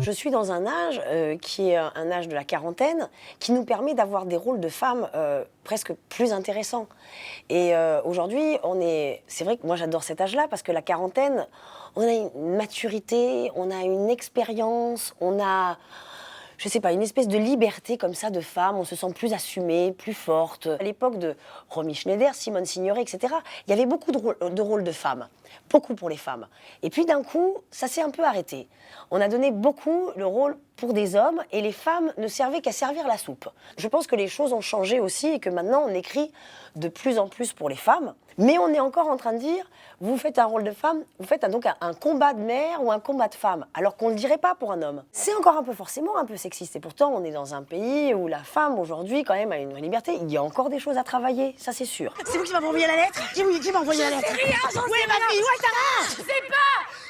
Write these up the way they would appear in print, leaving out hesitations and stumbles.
Je suis dans un âge qui est un âge de la quarantaine, qui nous permet d'avoir des rôles de femmes presque plus intéressants. Et aujourd'hui, c'est vrai que moi j'adore cet âge-là parce que la quarantaine, on a une maturité, on a une expérience, on a, je sais pas, une espèce de liberté comme ça de femme, on se sent plus assumée, plus forte. À l'époque de Romy Schneider, Simone Signoret, etc., il y avait beaucoup de rôles de femmes, beaucoup pour les femmes. Et puis d'un coup, ça s'est un peu arrêté. On a donné beaucoup le rôle pour des hommes et les femmes ne servaient qu'à servir la soupe. Je pense que les choses ont changé aussi et que maintenant on écrit de plus en plus pour les femmes. Mais on est encore en train de dire, vous faites un rôle de femme, vous faites donc un combat de mère ou un combat de femme, alors qu'on ne le dirait pas pour un homme. C'est encore un peu forcément un peu sexiste. Et pourtant, on est dans un pays où la femme, aujourd'hui, quand même, a une vraie liberté. Il y a encore des choses à travailler, ça c'est sûr. C'est vous qui m'avez envoyé la lettre? Qui m'a envoyé la lettre? Je sais rien, j'en sais ma fille? Ouais, Sarah! Je sais pas.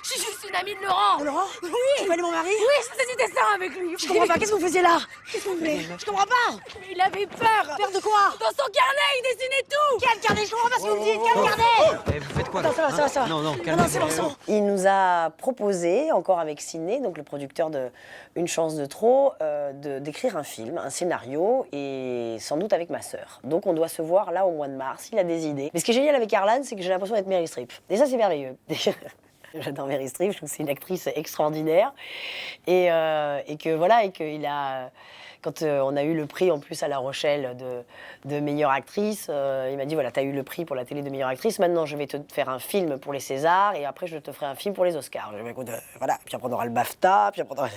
Je suis juste une amie de Laurent. Laurent? Oui. Tu connais mon mari? Oui, je faisais des stars avec lui. Je comprends pas, qu'est-ce que vous faisiez là? Qu'est-ce que vous voulez? Je comprends pas! Mais il avait peur. Peur de quoi? Dans son carnet, il dessinait tout. Quel carnet? Je comprends pas ce que vous me dites! Quel carnet? Vous faites quoi Non, ça va, ça va. Non, Non, c'est bon, c'est bon. Il nous a proposé, encore avec Sidney, donc le producteur de Une chance de trop, d'écrire un film, un scénario, et sans doute avec ma sœur. Donc on doit se voir là au mois de mars, il a des idées. Mais ce qui est génial avec Arlan, c'est que j'ai l'impression d'être Meryl Streep. Et ça, c'est merveilleux. J'adore Meryl Streep, je trouve que c'est une actrice extraordinaire. Et que voilà, et qu'il a... Quand on a eu le prix en plus à La Rochelle de meilleure actrice, il m'a dit voilà, tu as eu le prix pour la télé de meilleure actrice, maintenant je vais te faire un film pour les Césars et après je te ferai un film pour les Oscars. Voilà, puis après on aura le BAFTA, puis après on aura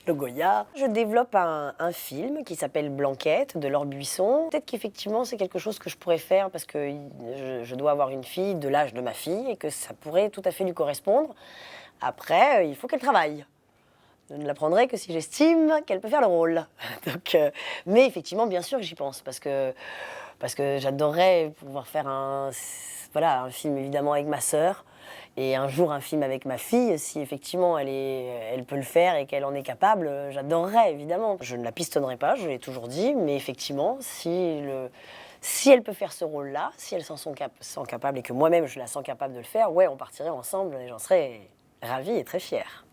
le Goya. Je développe un film qui s'appelle Blanquette de Laure Buisson. Peut-être qu'effectivement c'est quelque chose que je pourrais faire parce que je dois avoir une fille de l'âge de ma fille et que ça pourrait tout à fait lui correspondre. Après, il faut qu'elle travaille. Je ne la prendrai que si j'estime qu'elle peut faire le rôle. Donc, mais effectivement, bien sûr que j'y pense, parce que j'adorerais pouvoir faire un film évidemment avec ma sœur, et un jour un film avec ma fille, si effectivement elle peut le faire et qu'elle en est capable, j'adorerais évidemment. Je ne la pistonnerai pas, je l'ai toujours dit, mais effectivement, si elle peut faire ce rôle-là, si elle s'en sent capable et que moi-même je la sens capable de le faire, ouais, on partirait ensemble et j'en serais ravie et très fière.